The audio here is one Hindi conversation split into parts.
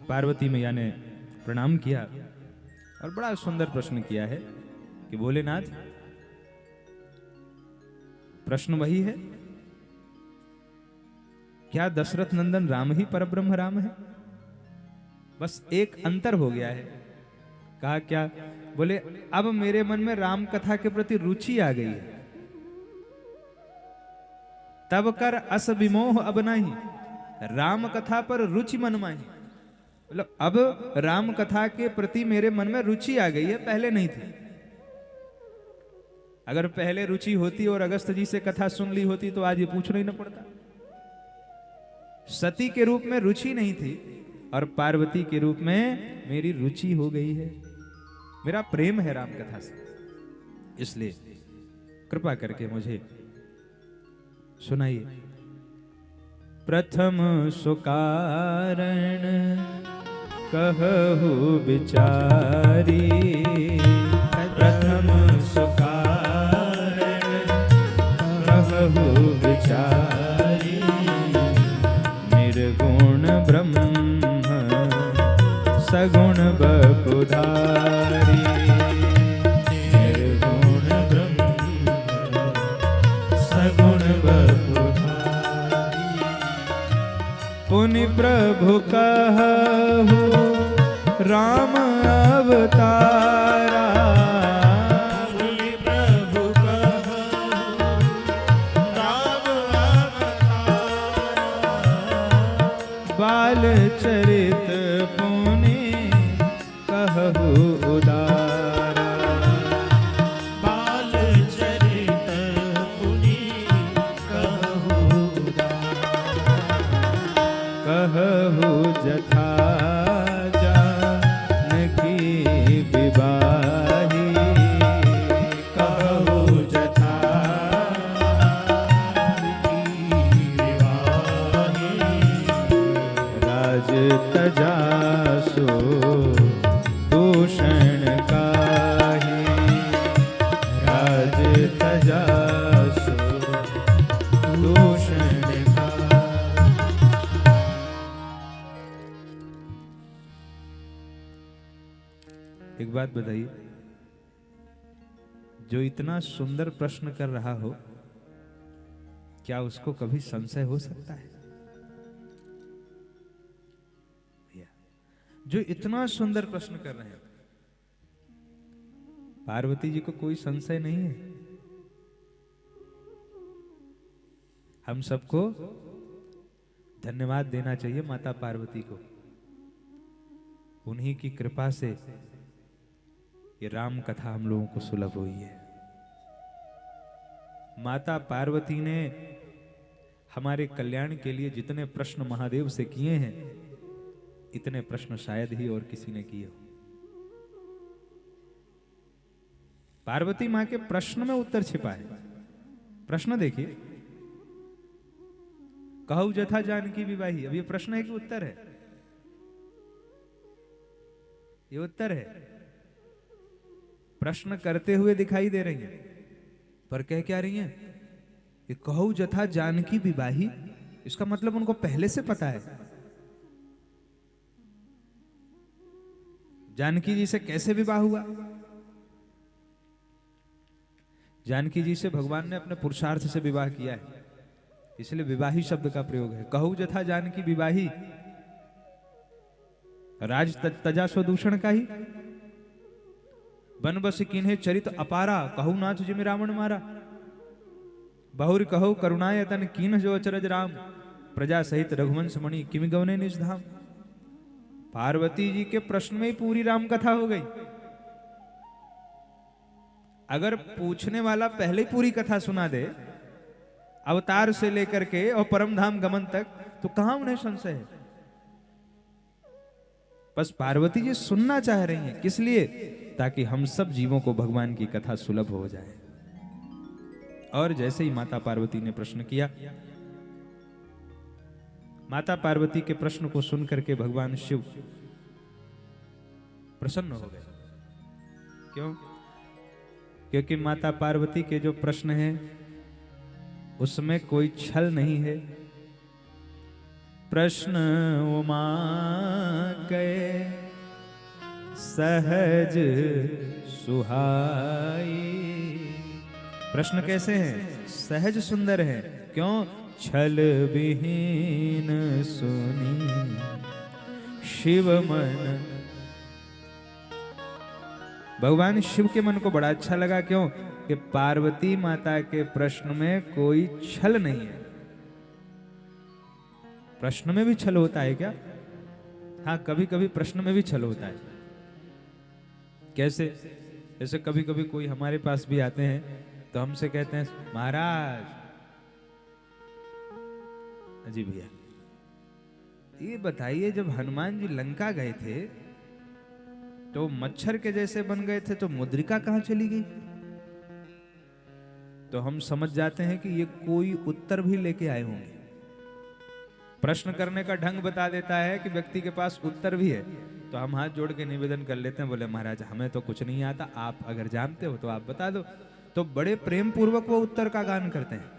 पार्वती मैया ने प्रणाम किया और बड़ा सुंदर प्रश्न किया है कि भोलेनाथ, प्रश्न वही है, क्या दशरथ नंदन राम ही परब्रह्म राम है? बस एक अंतर हो गया है। कहा क्या? बोले अब मेरे मन में राम कथा के प्रति रुचि आ गई है, तब कर अस विमोह अब नहीं, राम कथा पर रुचि मन माही। मतलब अब राम कथा के प्रति मेरे मन में रुचि आ गई है, पहले नहीं थी। अगर पहले रुचि होती और अगस्त जी से कथा सुन ली होती तो आज ये पूछना ही न पड़ता। सती के रूप में रुचि नहीं थी और पार्वती के रूप में मेरी रुचि हो गई है, मेरा प्रेम है राम कथा से। इसलिए कृपा करके मुझे सुनाइए। प्रथम सुकारण कहु विचारी, प्रथम सुकारण कहु विचारी, निर्गुण ब्रह्म सगुण बपुधारी, निर्गुण ब्रह्म सगुण बपुधारी, पुनि प्रभु कहु राम अवतारा, पुनि प्रभु कहु राम अवतारा, बाल चरित पुनि कहु उदारा, बाल चरित पुनि कहु उदारा, कहु जथा जानकी विवाही, कहु जथा जानकी विवाही, राज तजा सो दूषण काहि, राज तजा सो दूषण काहि। एक बात बताइए, जो इतना सुंदर प्रश्न कर रहा हो, क्या उसको कभी संशय हो सकता है? जो इतना सुंदर प्रश्न कर रहे हैं, पार्वती जी को कोई संशय नहीं है। हम सबको धन्यवाद देना चाहिए माता पार्वती को। उन्हीं की कृपा से ये राम कथा हम लोगों को सुलभ हुई है। माता पार्वती ने हमारे कल्याण के लिए जितने प्रश्न महादेव से किए हैं, इतने प्रश्न शायद ही और किसी ने किए हो। पार्वती मां के प्रश्न में उत्तर छिपा है। प्रश्न देखिए, कहु जथा जानकी विवाही, अब ये प्रश्न है कि उत्तर है? ये उत्तर है। प्रश्न करते हुए दिखाई दे रही हैं, पर कह क्या रही हैं? ये कहु जथा जानकी विवाही, इसका मतलब उनको पहले से पता है जानकी जी से कैसे विवाह हुआ। जानकी जी से भगवान ने अपने पुरुषार्थ से विवाह किया है, इसलिए विवाही शब्द का प्रयोग है। कहु जथा जानकी विवाही, राज तजा स्वदूषण का ही, बन बस किन्हे चरित अपारा, कहु नाथ जिमि रावण मारा, बहुर कहु करुणायतन कीन जो अचरज राम, प्रजा सहित रघुवंश मणि किमि गवने निज धाम। पार्वती जी के प्रश्न में ही पूरी राम कथा हो गई। अगर पूछने वाला पहले ही पूरी कथा सुना दे, अवतार से लेकर के और परम धाम गमन तक, तो कहां उन्हें संशय है? बस पार्वती जी सुनना चाह रही हैं, किस लिए? ताकि हम सब जीवों को भगवान की कथा सुलभ हो जाए। और जैसे ही माता पार्वती ने प्रश्न किया, माता पार्वती के प्रश्न को सुनकर के भगवान शिव प्रसन्न हो गए। क्यों? क्योंकि माता पार्वती के जो प्रश्न हैं उसमें कोई छल नहीं है, प्रश्न उमा के सहज सुहाई। प्रश्न कैसे हैं? सहज सुंदर है। क्यों? छल विहीन सुनी शिव मन। भगवान शिव के मन को बड़ा अच्छा लगा। क्यों? कि पार्वती माता के प्रश्न में कोई छल नहीं है। प्रश्न में भी छल होता है क्या? हाँ, कभी कभी प्रश्न में भी छल होता है। कैसे? जैसे कभी कभी कोई हमारे पास भी आते हैं तो हमसे कहते हैं, महाराज जी भैया ये बताइए, जब हनुमान जी लंका गए थे तो मच्छर के जैसे बन गए थे, तो मुद्रिका कहां चली गई? तो हम समझ जाते हैं कि ये कोई उत्तर भी लेके आए होंगे। प्रश्न करने का ढंग बता देता है कि व्यक्ति के पास उत्तर भी है। तो हम हाथ जोड़ के निवेदन कर लेते हैं, बोले महाराज हमें तो कुछ नहीं आता, आप अगर जानते हो तो आप बता दो। तो बड़े प्रेम पूर्वक वो उत्तर का गान करते हैं,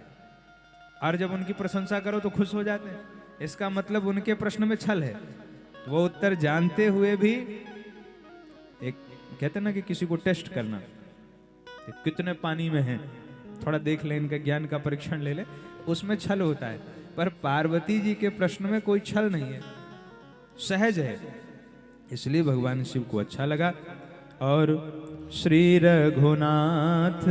और जब उनकी प्रशंसा करो तो खुश हो जाते हैं। इसका मतलब उनके प्रश्न में छल है। वो उत्तर जानते हुए भी, एक कहते हैं ना कि किसी को टेस्ट करना, कि कितने पानी में हैं, थोड़ा देख ले, इनका ज्ञान का परीक्षण ले ले, उसमें छल होता है। पर पार्वती जी के प्रश्न में कोई छल नहीं है, सहज है। इसलिए भगवान शिव को अच्छा लगा। और श्री रघुनाथ